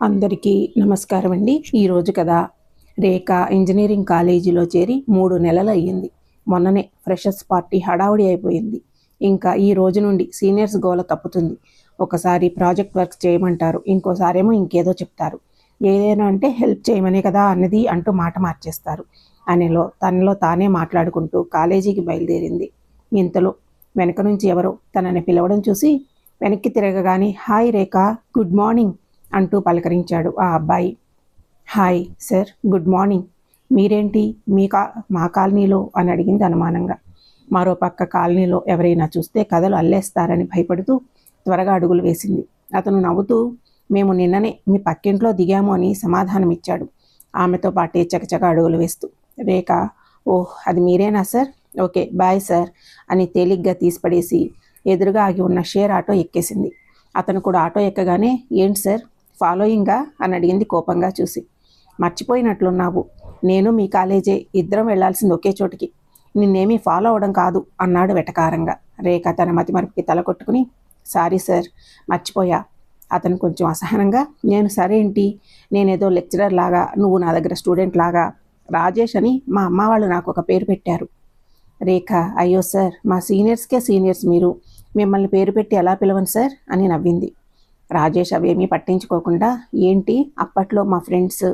అందరికీ నమస్కారం అండి. ఈరోజు కదా రేఖ ఇంజనీరింగ్ కాలేజీలో చేరి 3 నెలలు అయ్యింది. మొన్ననే ఫ్రెషర్స్ పార్టీ హడావుడి అయిపోయింది. ఇంకా ఈ రోజు నుండి సీనియర్స్ గోల తప్పుతుంది. ఒకసారి ప్రాజెక్ట్ వర్క్ చేయమంటారు, ఇంకోసారేమో ఇంకేదో చెప్తారు. ఏదైనా అంటే హెల్ప్ చేయమనే కదా అన్నది అంటూ మాట మార్చేస్తారు. తనలో తానే మాట్లాడుకుంటూ కాలేజీకి బయలుదేరింది. ఇంతలో వెనక నుంచి ఎవరో తనని పిలవడం చూసి వెనక్కి తిరగగానే, హాయ్ రేఖ, గుడ్ మార్నింగ్ అంటూ పలకరించాడు ఆ అబ్బాయి. Hi sir, good morning. మీరేంటి మా కాలనీలో అని అడిగింది అనుమానంగా. మరో పక్క కాలనీలో ఎవరైనా చూస్తే కథలు అల్లేస్తారని భయపడుతూ త్వరగా అడుగులు వేసింది. అతను నవ్వుతూ, మేము నిన్ననే మీ పక్కింట్లో దిగాము అని సమాధానమిచ్చాడు, ఆమెతో పాటే చకచక అడుగులు వేస్తూ. రేఖ, ఓహ్ అది మీరేనా సార్, ఓకే బాయ్ సార్ అని తేలిగ్గా తీసిపడేసి ఎదురుగా ఆగి ఉన్న షేర్ ఆటో ఎక్కేసింది. అతను కూడా ఆటో ఎక్కగానే, ఏంటి సార్ ఫాలోయింగా అని అడిగింది కోపంగా చూసి. మర్చిపోయినట్లున్నావు, నేను మీ కాలేజే, ఇద్దరం వెళ్లాల్సింది ఒకే చోటికి, నిన్నేమీ ఫాలో అవడం కాదు అన్నాడు వెటకారంగా. రేఖ తన మతిమరుపుకి తల కొట్టుకుని, సారీ సార్, మర్చిపోయా. అతను కొంచెం అసహనంగా, నేను సరే ఏంటి, నేనేదో లెక్చరర్ లాగా, నువ్వు నా దగ్గర స్టూడెంట్ లాగా. రాజేష్ అని మా అమ్మ వాళ్ళు నాకు ఒక పేరు పెట్టారు. రేఖ, అయ్యో సార్, మా సీనియర్స్కే సీనియర్స్ మీరు, మిమ్మల్ని పేరు పెట్టి ఎలా పిలవను సార్ అని నవ్వింది. రాజేష్ అవేమీ పట్టించుకోకుండా, ఏంటి అప్పట్లో మా ఫ్రెండ్స్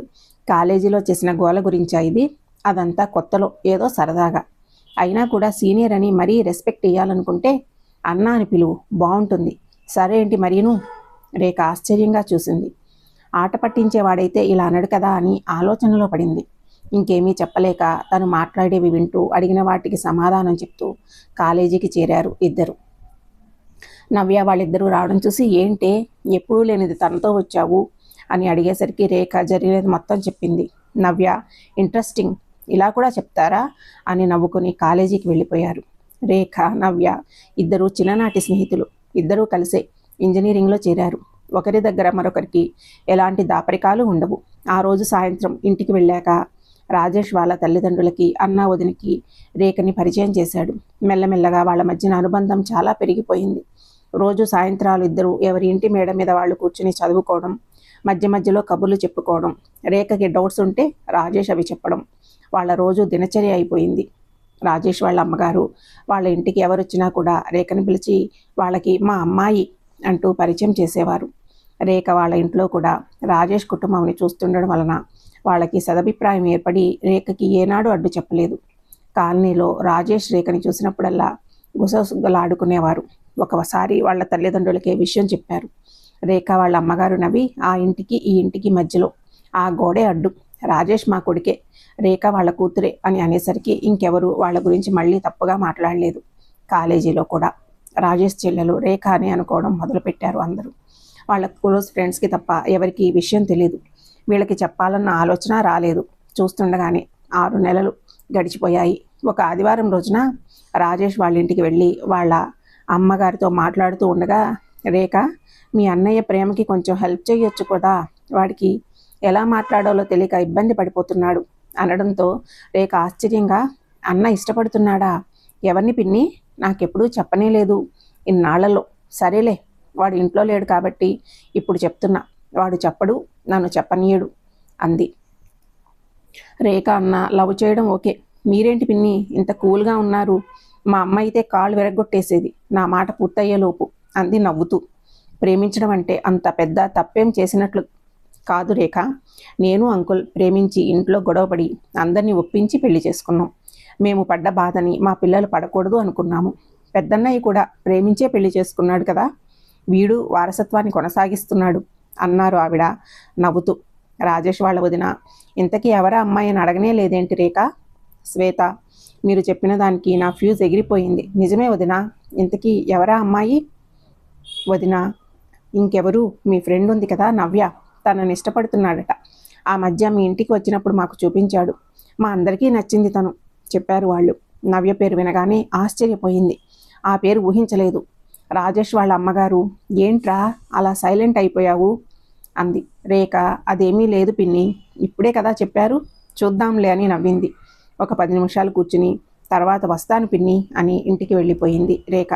కాలేజీలో చేసిన గోల గురించా ఇది, అదంతా కొత్తలో ఏదో సరదాగా, అయినా కూడా సీనియర్ అని మరీ రెస్పెక్ట్ ఇవ్వాలనుకుంటే అన్నా అని పిలువు, బాగుంటుంది. సరే ఏంటి మరీను. రేఖ ఆశ్చర్యంగా చూసింది. ఆట పట్టించేవాడైతే ఇలా అనడు కదా అని ఆలోచనలో పడింది. ఇంకేమీ చెప్పలేక తను మాట్లాడేవి వింటూ అడిగిన వాటికి సమాధానం చెప్తూ కాలేజీకి చేరారు ఇద్దరు. నవ్య వాళ్ళిద్దరూ రావడం చూసి, ఏంటే ఎప్పుడూ లేనిది తనతో వచ్చావు అని అడిగేసరికి రేఖ జరిగినది మొత్తం చెప్పింది. నవ్య, ఇంట్రెస్టింగ్, ఇలా కూడా చెప్తారా అని నవ్వుకొని కాలేజీకి వెళ్ళిపోయారు. రేఖ, నవ్య ఇద్దరు చిన్ననాటి స్నేహితులు. ఇద్దరూ కలిసే ఇంజనీరింగ్లో చేరారు. ఒకరి దగ్గర మరొకరికి ఎలాంటి దాపరికాలు ఉండవు. ఆ రోజు సాయంత్రం ఇంటికి వెళ్ళాక రాజేష్ వాళ్ళ తల్లిదండ్రులకి, అన్నా వదినకి రేఖని పరిచయం చేశాడు. మెల్లమెల్లగా వాళ్ళ మధ్యన అనుబంధం చాలా పెరిగిపోయింది. రోజు సాయంత్రాలు ఇద్దరు ఎవరి ఇంటి మేడ మీద వాళ్ళు కూర్చుని చదువుకోవడం, మధ్య మధ్యలో కబుర్లు చెప్పుకోవడం, రేఖకి డౌట్స్ ఉంటే రాజేష్ అవి చెప్పడం వాళ్ళ రోజు దినచర్య అయిపోయింది. రాజేష్ వాళ్ళ అమ్మగారు వాళ్ళ ఇంటికి ఎవరొచ్చినా కూడా రేఖని పిలిచి వాళ్ళకి మా అమ్మాయి అంటూ పరిచయం చేసేవారు. రేఖ వాళ్ళ ఇంట్లో కూడా రాజేష్ కుటుంబంని చూస్తుండడం వలన వాళ్ళకి సదభిప్రాయం ఏర్పడి రేఖకి ఏనాడు అడ్డు చెప్పలేదు. కాలనీలో రాజేష్ రేఖని చూసినప్పుడల్లా గుసగుసలాడుకునేవారు. ఒకసారి వాళ్ళ తల్లిదండ్రులకే విషయం చెప్పారు. రేఖ వాళ్ళ అమ్మగారు నవ్వి, ఆ ఇంటికి ఈ ఇంటికి మధ్యలో ఆ గోడే అడ్డు, రాజేష్ మా కొడుకే, రేఖ వాళ్ళ కూతురే అని అనేసరికి ఇంకెవరు వాళ్ళ గురించి మళ్ళీ తప్పుగా మాట్లాడలేదు. కాలేజీలో కూడా రాజేష్ చెల్లెలు రేఖ అని అనుకోవడం మొదలుపెట్టారు అందరూ. వాళ్ళ క్లోజ్ ఫ్రెండ్స్కి తప్ప ఎవరికి ఈ విషయం తెలియదు. వీళ్ళకి చెప్పాలన్న ఆలోచన రాలేదు. చూస్తుండగానే 6 నెలలు గడిచిపోయాయి. ఒక ఆదివారం రోజున రాజేష్ వాళ్ళ ఇంటికి వెళ్ళి వాళ్ళ అమ్మగారితో మాట్లాడుతూ ఉండగా, రేఖ, మీ అన్నయ్య ప్రేమకి కొంచెం హెల్ప్ చేయొచ్చు కదా, వాడికి ఎలా మాట్లాడాలో తెలియక ఇబ్బంది పడిపోతున్నాడు అనడంతో రేఖ ఆశ్చర్యంగా, అన్న ఇష్టపడుతున్నాడా, ఎవరిని పిన్ని, నాకెప్పుడూ చెప్పనే లేదు ఇన్నాళ్లలో. సరేలే, వాడు ఇంట్లో లేడు కాబట్టి ఇప్పుడు చెప్తున్నా, వాడు చెప్పడు, నన్ను చెప్పనీయడు అంది. రేఖ, అన్న లవ్ చేయడం ఓకే, మీరేంటి పిన్ని ఇంత కూల్గా ఉన్నారు, మా అమ్మ అయితే కాళ్ళు విరగొట్టేసేది నా మాట పూర్తయ్యేలోపు అంది నవ్వుతూ. ప్రేమించడం అంటే అంత పెద్ద తప్పేం చేసినట్లు కాదు రేఖ, నేను అంకుల్ ప్రేమించి ఇంట్లో గొడవపడి అందరినీ ఒప్పించి పెళ్లి చేసుకున్నాం. మేము పడ్డ బాధని మా పిల్లలు పడకూడదు అనుకున్నాము. పెద్దన్నయ్య కూడా ప్రేమించే పెళ్లి చేసుకున్నాడు కదా, వీడు వారసత్వాన్ని కొనసాగిస్తున్నాడు అన్నారు ఆవిడ నవ్వుతూ. రాజేష్ వాళ్ళ వదిన, ఇంతకీ ఎవరా అమ్మాయి అని అడగనే లేదేంటి రేఖ? శ్వేత, మీరు చెప్పిన దానికి నా ఫ్యూజ్ ఎగిరిపోయింది. నిజమే వదిన, ఇంతకీ ఎవరా అమ్మాయి? వదిన, ఇంకెవరు, మీ ఫ్రెండ్ ఉంది కదా నవ్య, తనని ఇష్టపడుతున్నాడట. ఆ మధ్య మీ ఇంటికి వచ్చినప్పుడు మాకు చూపించాడు, మా అందరికీ నచ్చింది తను చెప్పారు వాళ్ళు. నవ్య పేరు వినగానే ఆశ్చర్యపోయింది. ఆ పేరు ఊహించలేదు. రాజేష్ వాళ్ళ అమ్మగారు, ఏంట్రా అలా సైలెంట్ అయిపోయావు అంది. రేఖ, అదేమీ లేదు పిన్ని, ఇప్పుడే కదా చెప్పారు, చూద్దాంలే అని నవ్వింది. ఒక 10 నిమిషాలు కూర్చుని తర్వాత వస్తాను పిన్ని అని ఇంటికి వెళ్ళిపోయింది రేఖ.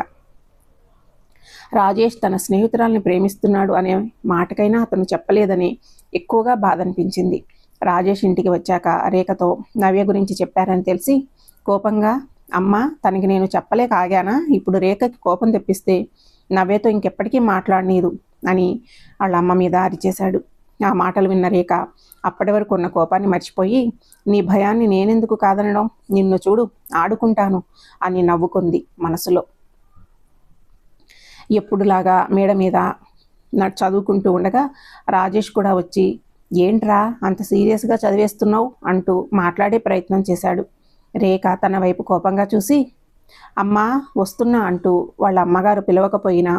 రాజేష్ తన స్నేహితురాల్ని ప్రేమిస్తున్నాడు అనే మాటకైనా అతను చెప్పలేదని ఎక్కువగా బాధ అనిపించింది. రాజేష్ ఇంటికి వచ్చాక రేఖతో నవ్య గురించి చెప్పారని తెలిసి కోపంగా, అమ్మ తనకి నేను చెప్పలేక ఆగానా? ఇప్పుడు రేఖకి కోపం తెప్పిస్తే నవ్యతో ఇంకెప్పటికీ మాట్లాడనీదు అని వాళ్ళ అమ్మ మీద అరిచేశాడు. ఆ మాటలు విన్న రేఖ అప్పటి వరకు ఉన్న కోపాన్ని మర్చిపోయి, నీ భయాన్ని నేనెందుకు కాదనడం, నిన్ను చూడు ఆడుకుంటాను అని నవ్వుకుంది మనసులో. ఎప్పుడులాగా మేడ మీద చదువుకుంటూ ఉండగా రాజేష్ కూడా వచ్చి, ఏంట్రా అంత సీరియస్గా చదివేస్తున్నావు అంటూ మాట్లాడే ప్రయత్నం చేశాడు. రేఖ తన వైపు కోపంగా చూసి, అమ్మా వస్తున్నా అంటూ వాళ్ళ అమ్మగారు పిలవకపోయినా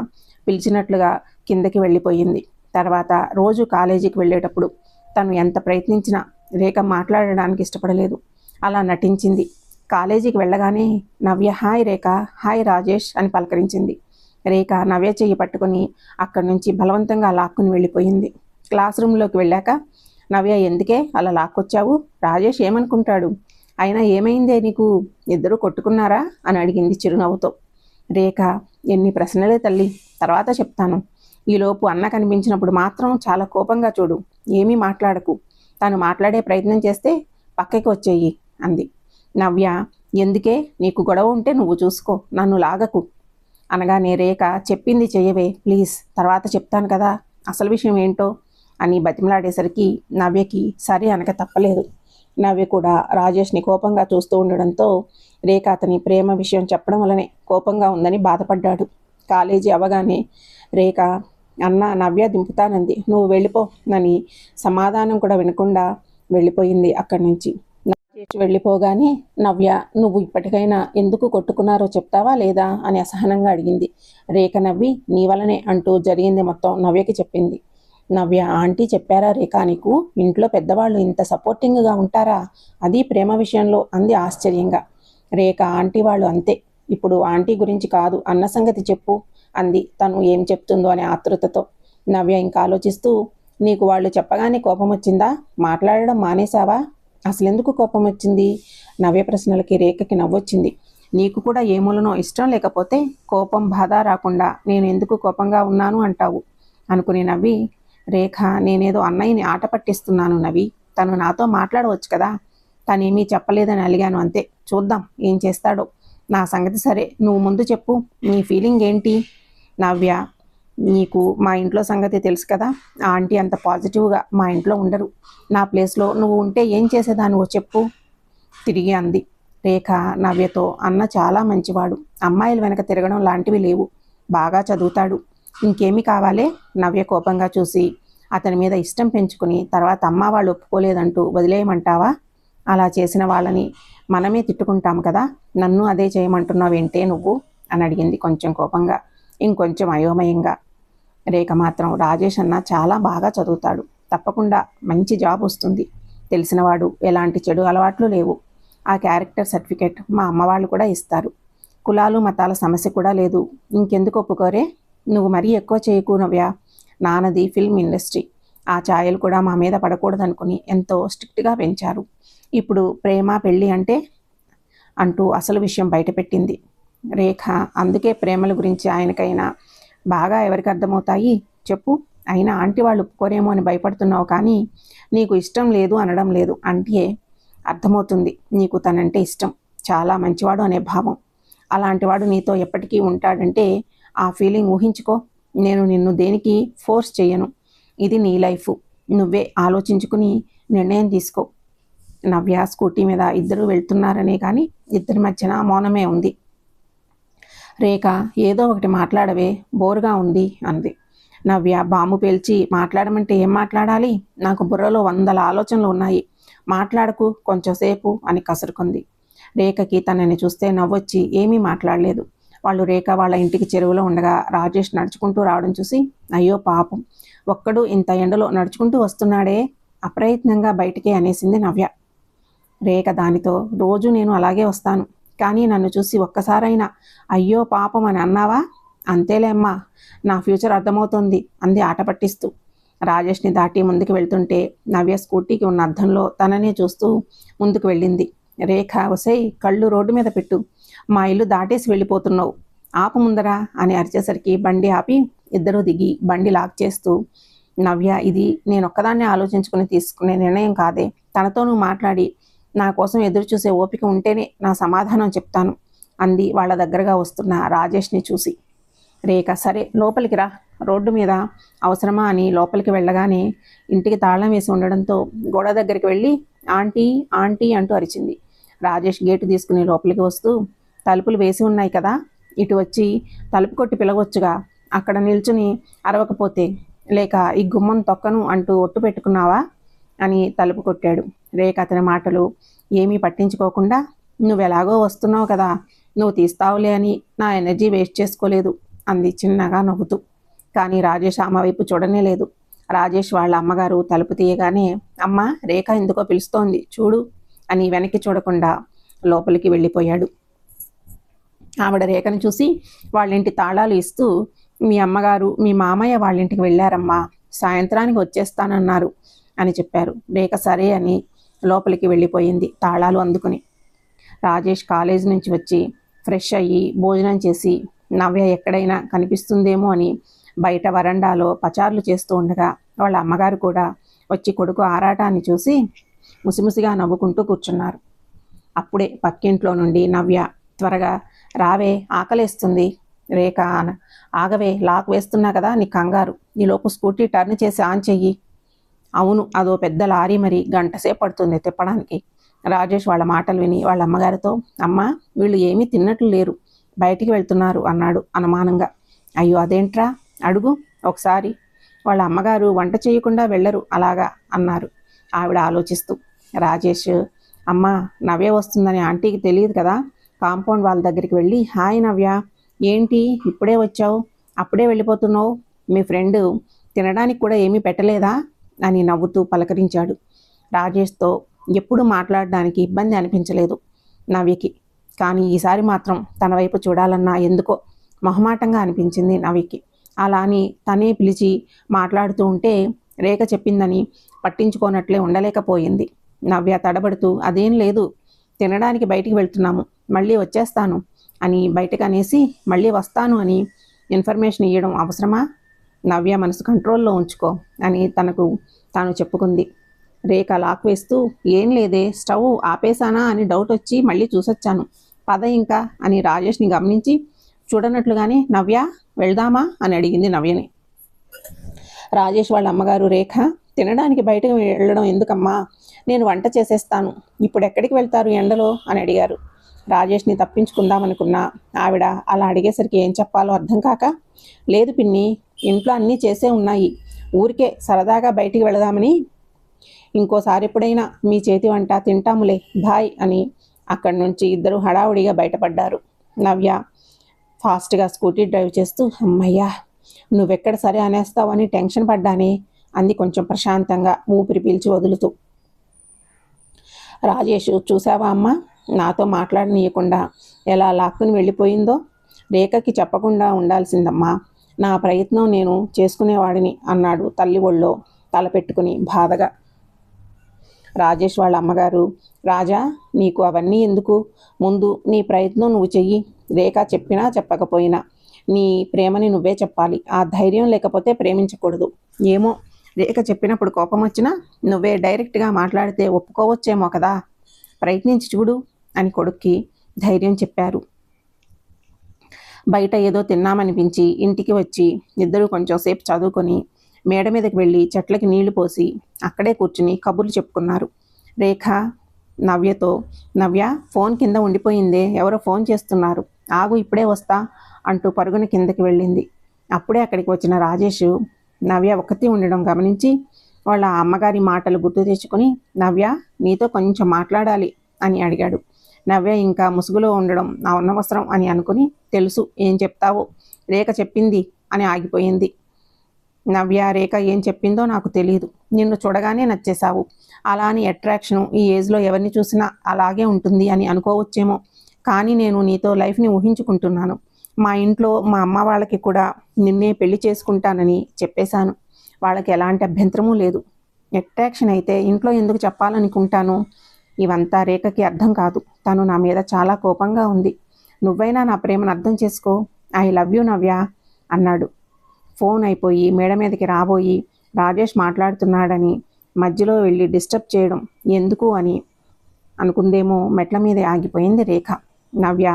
పిలిచినట్లుగా కిందకి వెళ్ళిపోయింది. తర్వాత రోజు కాలేజీకి వెళ్ళేటప్పుడు తను ఎంత ప్రయత్నించినా రేఖ మాట్లాడడానికి ఇష్టపడలేదు. అలా నటించింది. కాలేజీకి వెళ్ళగానే నవ్య హాయ్ రేఖ, హాయ్ రాజేష్ అని పలకరించింది. రేఖ నవ్య చెయ్యి పట్టుకుని అక్కడి నుంచి బలవంతంగా లాక్కుని వెళ్ళిపోయింది. క్లాస్ రూమ్లోకి వెళ్ళాక నవ్య ఎందుకే అలా లాక్కొచ్చావు, రాజేష్ ఏమనుకుంటాడు, అయినా ఏమైందే నీకు, ఇద్దరు కొట్టుకున్నారా అని అడిగింది చిరునవ్వుతో. రేఖ ఎన్ని ప్రశ్నలే తల్లి, తర్వాత చెప్తాను, ఈలోపు అన్న కనిపించినప్పుడు మాత్రం చాలా కోపంగా చూడు, ఏమీ మాట్లాడకు, తను మాట్లాడే ప్రయత్నం చేస్తే పక్కకి వచ్చేయి అంది. నవ్య ఎందుకే, నీకు గొడవ ఉంటే నువ్వు చూసుకో, నన్ను లాగకు అనగానే రేఖ చెప్పింది చెయ్యవే ప్లీజ్, తర్వాత చెప్తాను కదా అసలు విషయం ఏంటో అని బతిమలాడేసరికి నవ్యకి సరే అనక తప్పలేదు. నవ్య కూడా రాజేష్ని కోపంగా చూస్తూ ఉండడంతో రేఖ అతని ప్రేమ విషయం చెప్పడం వల్లనే కోపంగా ఉందని బాధపడ్డాడు. కాలేజీ అవగానే రేఖ అన్న నవ్య దింపుతానంది, నువ్వు వెళ్ళిపో అని సమాధానం కూడా వినకుండా వెళ్ళిపోయింది అక్కడి నుంచి. రాజేష్ వెళ్ళిపోగానే నవ్య నువ్వు ఇప్పటికైనా ఎందుకు కొట్టుకున్నారో చెప్తావా లేదా అని అసహనంగా అడిగింది. రేఖ నవ్వి నీ వలనే అంటూ జరిగింది మొత్తం నవ్యకి చెప్పింది. నవ్య ఆంటీ చెప్పారా రేఖ నీకు, ఇంట్లో పెద్దవాళ్ళు ఇంత సపోర్టింగ్గా ఉంటారా, అది ప్రేమ విషయంలో అంది ఆశ్చర్యంగా. రేఖ ఆంటీ వాళ్ళు అంతే, ఇప్పుడు ఆంటీ గురించి కాదు అన్న సంగతి చెప్పు అంది తను ఏం చెప్తుందో అనే ఆతృతతో. నవ్య ఇంకా ఆలోచిస్తూ నీకు వాళ్ళు చెప్పగానే కోపం వచ్చిందా, మాట్లాడడం మానేశావా, అసలెందుకు కోపం వచ్చింది, నవ్య ప్రశ్నలకి రేఖకి నవ్వొచ్చింది. నీకు కూడా ఏ మూలనో ఇష్టం లేకపోతే కోపం బాధ రాకుండా నేను ఎందుకు కోపంగా ఉన్నాను అంటావు అనుకుని నవ్వి, రేఖ నేనేదో అన్నయ్యని ఆట పట్టిస్తున్నాను నవి, తను నాతో మాట్లాడవచ్చు కదా, తనేమీ చెప్పలేదని అలిగాను అంతే, చూద్దాం ఏం చేస్తాడో, నా సంగతి సరే నువ్వు ముందు చెప్పు, నీ ఫీలింగ్ ఏంటి. నవ్య నీకు మా ఇంట్లో సంగతి తెలుసు కదా, ఆ ఆంటీ అంత పాజిటివ్గా మా ఇంట్లో ఉండరు, నా ప్లేస్లో నువ్వు ఉంటే ఏం చేసేదానివో చెప్పు తిరిగి అంది. రేఖ నవ్యతో అన్న చాలా మంచివాడు, అమ్మాయిల వెనక తిరగడం లాంటివి లేవు, బాగా చదువుతాడు, ఇంకేమి కావాలే. నవ్య కోపంగా చూసి అతని మీద ఇష్టం పెంచుకుని తర్వాత అమ్మ వాళ్ళు ఒప్పుకోలేదంటూ వదిలేయమంటావా, అలా చేసిన వాళ్ళని మనమే తిట్టుకుంటాం కదా, నన్ను అదే చేయమంటున్నావేంటే నువ్వు అని అడిగింది కొంచెం కోపంగా, ఇంకొంచెం అయోమయంగా. రేఖ మాత్రం రాజేష్ అన్న చాలా బాగా చదువుతాడు, తప్పకుండా మంచి జాబ్ వస్తుంది, తెలిసినవాడు, ఎలాంటి చెడు అలవాట్లు లేవు, ఆ క్యారెక్టర్ సర్టిఫికేట్ మా అమ్మ వాళ్ళు కూడా ఇస్తారు, కులాలు మతాల సమస్య కూడా లేదు, ఇంకెందుకు ఒప్పుకోరే, నువ్వు మరీ ఎక్కువ చేయకు నవ్య, నాన్నది ఫిల్మ్ ఇండస్ట్రీ, ఆ ఛాయలు కూడా మా మీద పడకూడదనుకుని ఎంతో స్ట్రిక్ట్గా పెంచారు, ఇప్పుడు ప్రేమ పెళ్ళి అంటే అంటూ అసలు విషయం బయటపెట్టింది రేఖ. అందుకే ప్రేమల గురించి ఆయనకైనా బాగా ఎవరికి అర్థమవుతాయి చెప్పు, అయినా ఆంటీ వాళ్ళు ఒప్పుకోరేమో అని భయపడుతున్నావు, కానీ నీకు ఇష్టం లేదు అనడం లేదు అంటే అర్థమవుతుంది, నీకు తనంటే ఇష్టం, చాలా మంచివాడు అనే భావం, అలాంటివాడు నీతో ఎప్పటికీ ఉంటాడంటే ఆ ఫీలింగ్ ఊహించుకో, నేను నిన్ను దేనికి ఫోర్స్ చేయను, ఇది నీ లైఫ్, నువ్వే ఆలోచించుకుని నిర్ణయం తీసుకో. నవ్య స్కూటీ మీద ఇద్దరు వెళ్తున్నారనే కానీ ఇద్దరి మధ్యన మౌనమే ఉంది. రేఖ ఏదో ఒకటి మాట్లాడవే, బోరుగా ఉంది అంది. నవ్య బాంబు పేల్చి మాట్లాడమంటే ఏం మాట్లాడాలి, నాకు బుర్రలో 100 ఆలోచనలు ఉన్నాయి, మాట్లాడకు కొంచెంసేపు అని కసురుకుంది. రేఖకి తనని చూస్తే నవ్వొచ్చి ఏమీ మాట్లాడలేదు. వాళ్ళు రేఖ వాళ్ళ ఇంటికి చెరువులో ఉండగా రాజేష్ నడుచుకుంటూ రావడం చూసి అయ్యో పాపం, ఒక్కడు ఇంత ఎండలో నడుచుకుంటూ వస్తున్నాడే అప్రయత్నంగా బయటికే అనేసింది నవ్య. రేఖ దానితో రోజు నేను అలాగే వస్తాను, కానీ నన్ను చూసి ఒక్కసారైనా అయ్యో పాపం అని అన్నావా, అంతేలే అమ్మా, నా ఫ్యూచర్ అర్థమవుతోంది అంది ఆట పట్టిస్తూ. రాజేష్ని దాటి ముందుకు వెళ్తుంటే నవ్య స్కూటీకి ఉన్న అద్దంలో తననే చూస్తూ ముందుకు వెళ్ళింది. రేఖ ఒసేయ్ కళ్ళు రోడ్డు మీద పెట్టు, మా ఇల్లు దాటేసి వెళ్ళిపోతున్నావు, ఆపు ముందరా అని అరిచేసరికి బండి ఆపి ఇద్దరూ దిగి బండి లాక్ చేస్తూ, నవ్య, ఇది నేను ఒక్కదాన్నే ఆలోచించుకుని తీసుకునే నిర్ణయం కాదే. తనతో నువ్వు మాట్లాడి నా కోసం ఎదురు చూసే ఓపిక ఉంటేనే నా సమాధానం చెప్తాను అంది వాళ్ళ దగ్గరగా వస్తున్న రాజేష్ని చూసి. రేఖ, సరే లోపలికి రా. రోడ్డు మీద అవసరమా అని లోపలికి వెళ్ళగానే ఇంటికి తాళం వేసి ఉండడంతో గోడ దగ్గరికి వెళ్ళి ఆంటీ ఆంటీ అంటూ అరిచింది. రాజేష్ గేటు తీసుకుని లోపలికి వస్తూ, తలుపులు వేసి ఉన్నాయి కదా, ఇటు వచ్చి తలుపు కొట్టి పిలవచ్చుగా, అక్కడ నిల్చుని అరవకపోతే, లేక ఈ గుమ్మం తొక్కను అంటూ ఒట్టు పెట్టుకున్నావా అని తలుపు కొట్టాడు. రేఖ అతని మాటలు ఏమీ పట్టించుకోకుండా, నువ్వెలాగో వస్తున్నావు కదా, నువ్వు తీస్తావులే అని నా ఎనర్జీ వేస్ట్ చేసుకోలేదు అంది చిన్నగా నవ్వుతూ. కానీ రాజేష్ ఆమె వైపు చూడనే లేదు. రాజేష్ వాళ్ళ అమ్మగారు తలుపు తీయగానే, అమ్మ, రేఖ ఎందుకో పిలుస్తోంది చూడు అని వెనక్కి చూడకుండా లోపలికి వెళ్ళిపోయాడు. ఆవిడ రేఖను చూసి వాళ్ళింటి తాళాలు ఇస్తూ, మీ అమ్మగారు మీ మామయ్య వాళ్ళింటికి వెళ్ళారమ్మా, సాయంత్రానికి వచ్చేస్తానన్నారు అని చెప్పారు. రేఖ సరే అని లోపలికి వెళ్ళిపోయింది తాళాలు అందుకుని. రాజేష్ కాలేజీ నుంచి వచ్చి ఫ్రెష్ అయ్యి భోజనం చేసి నవ్య ఎక్కడైనా కనిపిస్తుందేమో అని బయట వరండాలో పచార్లు చేస్తూ ఉండగా వాళ్ళ అమ్మగారు కూడా వచ్చి కొడుకు ఆరాటాన్ని చూసి ముసిముసిగా నవ్వుకుంటూ కూర్చున్నారు. అప్పుడే పక్కింట్లో నుండి నవ్య, త్వరగా రావే, ఆకలేస్తుంది. రేఖ, ఆగవే, లాక్ వేస్తున్నా కదా, నీ కంగారు, ఈలోపు స్కూటీ టర్న్ చేసి ఆన్ చెయ్యి. అవును, అదో పెద్ద లారీ, మరి గంటసేపు పడుతుంది తిప్పడానికి. రాజేష్ వాళ్ళ మాటలు విని వాళ్ళ అమ్మగారితో, అమ్మ, వీళ్ళు ఏమీ తిన్నట్లు లేరు, బయటికి వెళ్తున్నారు అన్నాడు అనుమానంగా. అయ్యో అదేంట్రా, అడుగు ఒకసారి. వాళ్ళ అమ్మగారు వంట చేయకుండా వెళ్ళరు అలాగా అన్నారు ఆవిడ ఆలోచిస్తూ. రాజేష్, అమ్మ, నవ్య వస్తుందని ఆంటీకి తెలియదు కదా, కాంపౌండ్ వాళ్ళ దగ్గరికి వెళ్ళి, హాయ్ నవ్య, ఏంటి ఇప్పుడే వచ్చావు, అప్పుడే వెళ్ళిపోతున్నావు, మీ ఫ్రెండ్ తినడానికి కూడా ఏమీ పెట్టలేదా అని నవ్వుతూ పలకరించాడు. రాజేష్తో ఎప్పుడు మాట్లాడడానికి ఇబ్బంది అనిపించలేదు నవ్యకి. కానీ ఈసారి మాత్రం తన వైపు చూడాలన్నా ఎందుకో మొహమాటంగా అనిపించింది నవ్యకి. అలా అని తనే పిలిచి మాట్లాడుతూ ఉంటే రేఖ చెప్పిందని పట్టించుకోనట్లే ఉండలేకపోయింది. నవ్య తడబడుతూ, అదేం లేదు, తినడానికి బయటికి వెళ్తున్నాము, మళ్ళీ వచ్చేస్తాను అని బయటకు అనేసి మళ్ళీ వస్తాను అని ఇన్ఫర్మేషన్ ఇవ్వడం అవసరమా? నవ్య మనసు కంట్రోల్లో ఉంచుకో అని తనకు తాను చెప్పుకుంది. రేఖ లాక్ వేస్తూ, ఏం లేదే, స్టవ్ ఆపేశానా అని డౌట్ వచ్చి మళ్ళీ చూసొచ్చాను, పద ఇంకా అని రాజేష్ని గమనించి చూడనట్లుగానే, నవ్య వెళ్దామా అని అడిగింది నవ్యని. రాజేష్ వాళ్ళ అమ్మగారు, రేఖ, తినడానికి బయటకు వెళ్ళడం ఎందుకమ్మా, నేను వంట చేసేస్తాను, ఇప్పుడు ఎక్కడికి వెళ్తారు ఎండలో అని అడిగారు. రాజేష్ని తప్పించుకుందామనుకున్నా ఆవిడ అలా అడిగేసరికి ఏం చెప్పాలో అర్థం కాక, లేదు పిన్ని, ఇంట్లో అన్నీ చేసే ఉన్నాయి, ఊరికే సరదాగా బయటికి వెళదామని, ఇంకోసారి ఎప్పుడైనా మీ చేతి వంట తింటాములే, బాయ్ అని అక్కడి నుంచి ఇద్దరు హడావుడిగా బయటపడ్డారు. నవ్య ఫాస్ట్గా స్కూటీ డ్రైవ్ చేస్తూ, అమ్మయ్యా, నువ్వెక్కడ సరే అనేస్తావని టెన్షన్ పడ్డానే అంది కొంచెం ప్రశాంతంగా ఊపిరి పీల్చి వదులుతూ. రాజేష్, చూసావా అమ్మ, నాతో మాట్లాడనీయకుండా ఎలా లాక్కుని వెళ్ళిపోయిందో, రేఖకి చెప్పకుండా ఉండాల్సిందమ్మా, నా ప్రయత్నం నేను చేసుకునేవాడిని అన్నాడు తల్లి ఒళ్ళో తలపెట్టుకుని బాధగా. రాజేష్ వాళ్ళ అమ్మగారు, రాజా, నీకు అవన్నీ ఎందుకు, ముందు నీ ప్రయత్నం నువ్వు చెయ్యి, రేఖ చెప్పినా చెప్పకపోయినా నీ ప్రేమని నువ్వే చెప్పాలి, ఆ ధైర్యం లేకపోతే ప్రేమించకూడదు. ఏమో, రేఖ చెప్పినప్పుడు కోపం వచ్చినా నువ్వే డైరెక్ట్గా మాట్లాడితే ఒప్పుకోవచ్చేమో కదా, ప్రయత్నించి చూడు అని కొడుక్కి ధైర్యం చెప్పారు. బయట ఏదో తిన్నామనిపించి ఇంటికి వచ్చి ఇద్దరు కొంచెం సేపు చదువుకొని మేడ మీదకి వెళ్ళి చెట్లకి నీళ్లు పోసి అక్కడే కూర్చుని కబుర్లు చెప్పుకున్నారు. రేఖ నవ్యతో, నవ్య, ఫోన్ కింద ఉండిపోయిందే, ఎవరో ఫోన్ చేస్తున్నారు, ఆగు ఇప్పుడే వస్తా అంటూ పరుగున కిందకి వెళ్ళింది. అప్పుడే అక్కడికి వచ్చిన రాజేష్ నవ్య ఒక్కతి ఉండడం గమనించి వాళ్ళ అమ్మగారి మాటలు గుర్తు తెచ్చుకొని, నవ్య, నీతో కొంచెం మాట్లాడాలి అని అడిగాడు. నవ్య ఇంకా ముసుగులో ఉండడం అనవసరం అని అనుకుని, తెలుసు ఏం చెప్తావో, రేఖ చెప్పింది అని ఆగిపోయింది. నవ్య, రేఖ ఏం చెప్పిందో నాకు తెలియదు, నిన్ను చూడగానే నచ్చేశావు, అలా అని అట్రాక్షను ఈ ఏజ్లో ఎవరిని చూసినా అలాగే ఉంటుంది అని అనుకోవచ్చేమో, కానీ నేను నీతో లైఫ్ని ఊహించుకుంటున్నాను, మా ఇంట్లో మా అమ్మ వాళ్ళకి కూడా నిన్నే పెళ్లి చేసుకుంటానని చెప్పేశాను, వాళ్ళకి ఎలాంటి అభ్యంతరమూ లేదు. అట్రాక్షన్ అయితే ఇంట్లో ఎందుకు చెప్పాలనుకుంటాను, ఇవంతా రేఖకి అర్థం కాదు, తను నా మీద చాలా కోపంగా ఉంది, నువ్వైనా నా ప్రేమను అర్థం చేసుకో, ఐ లవ్ యూ నవ్య అన్నాడు. ఫోన్ అయిపోయి మేడ మీదకి రాబోయి రాజేష్ మాట్లాడుతున్నాడని మధ్యలో వెళ్ళి డిస్టర్బ్ చేయడం ఎందుకు అని అనుకుందేమో మెట్ల మీదే ఆగిపోయింది రేఖ. నవ్య,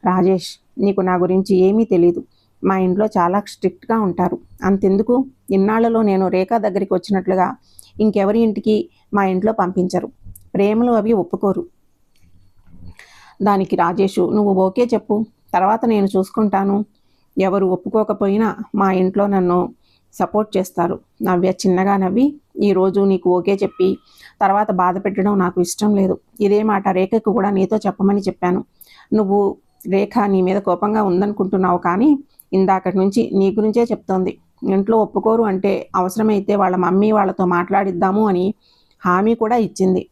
రాజేష్, నీకు నా గురించి ఏమీ తెలీదు. మా ఇంట్లో చాలా స్ట్రిక్ట్గా ఉంటారు. అంతెందుకు, ఇన్నాళ్లలో నేను రేఖ దగ్గరికి వచ్చినట్లుగా ఇంకెవరి ఇంటికి మా ఇంట్లో పంపించరు. ప్రేమలు అవి ఒప్పుకోరు. దానికి రాజేషు, నువ్వు ఓకే చెప్పు, తర్వాత నేను చూసుకుంటాను. ఎవరు ఒప్పుకోకపోయినా మా ఇంట్లో నన్ను సపోర్ట్ చేస్తారు. నవ్య చిన్నగా నవ్వి, ఈరోజు నీకు ఓకే చెప్పి తర్వాత బాధ పెట్టడం నాకు ఇష్టం లేదు. ఇదే మాట రేఖకు కూడా నీతో చెప్పమని చెప్పాను. నువ్వు రేఖ నీ మీద కోపంగా ఉందనుకుంటున్నావు, కానీ ఇందాకటి నుంచి నీ గురించే చెప్తోంది. ఇంట్లో ఒప్పుకోరు అంటే అవసరమైతే వాళ్ళ మమ్మీ వాళ్ళతో మాట్లాడిద్దాము అని హామీ కూడా ఇచ్చింది.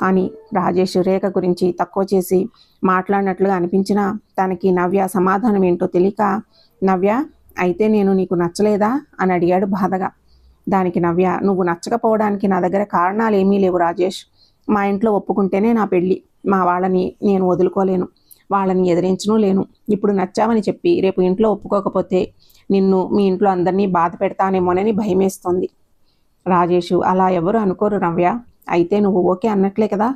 కానీ రాజేష్ రేఖ గురించి తక్కువ చేసి మాట్లాడినట్లుగా అనిపించినా తనకి నవ్య సమాధానం ఏంటో తెలియక, నవ్య, అయితే నేను నీకు నచ్చలేదా అని అడిగాడు బాధగా. దానికి నవ్య, నువ్వు నచ్చకపోవడానికి నా దగ్గర కారణాలు ఏమీ లేవు రాజేష్. మా ఇంట్లో ఒప్పుకుంటేనే నా పెళ్ళి. మా వాళ్ళని నేను వదులుకోలేను, వాళ్ళని ఎదిరించను లేను. ఇప్పుడు నచ్చామని చెప్పి రేపు ఇంట్లో ఒప్పుకోకపోతే నిన్ను, మీ ఇంట్లో అందరినీ బాధ పెడతానేమోనని భయమేస్తోంది. రాజేషు, అలా ఎవరు అనుకోరు నవ్య. అయితే నువ్వు ఓకే అన్నట్లే కదా.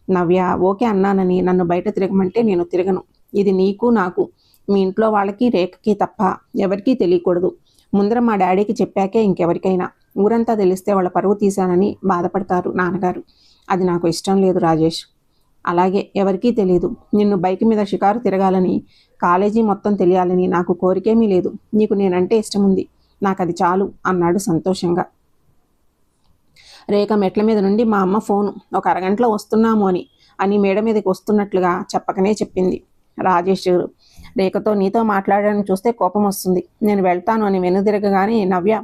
నవ్య, ఓకే అన్నానని నన్ను బయట తిరగమంటే నేను తిరగను. ఇది నీకు నాకు, మీ ఇంట్లో వాళ్ళకి రేఖకి తప్ప ఎవరికీ తెలియకూడదు. ముందర మా డాడీకి చెప్పాకే ఇంకెవరికైనా. ఊరంతా తెలిస్తే వాళ్ళ పరువు తీశానని బాధపడతారు నాన్నగారు. అది నాకు ఇష్టం లేదు రాజేష్. అలాగే ఎవరికీ తెలీదు. నిన్ను బైక్ మీద షికారు తిరగాలని, కాలేజీ మొత్తం తెలియాలని నాకు కోరికేమీ లేదు. నీకు నేనంటే ఇష్టం ఉంది, నాకు అది చాలు అన్నాడు సంతోషంగా. రేఖ మెట్ల మీద నుండి మా అమ్మ ఫోను, ఒక అరగంటలో వస్తున్నాము అని మేడ మీదకి వస్తున్నట్లుగా చెప్పకనే చెప్పింది. రాజేష్, రేఖతో నీతో మాట్లాడడానికి చూస్తే కోపం వస్తుంది. నేను వెళ్తాను అని వెనుదిరగగానే నవ్య,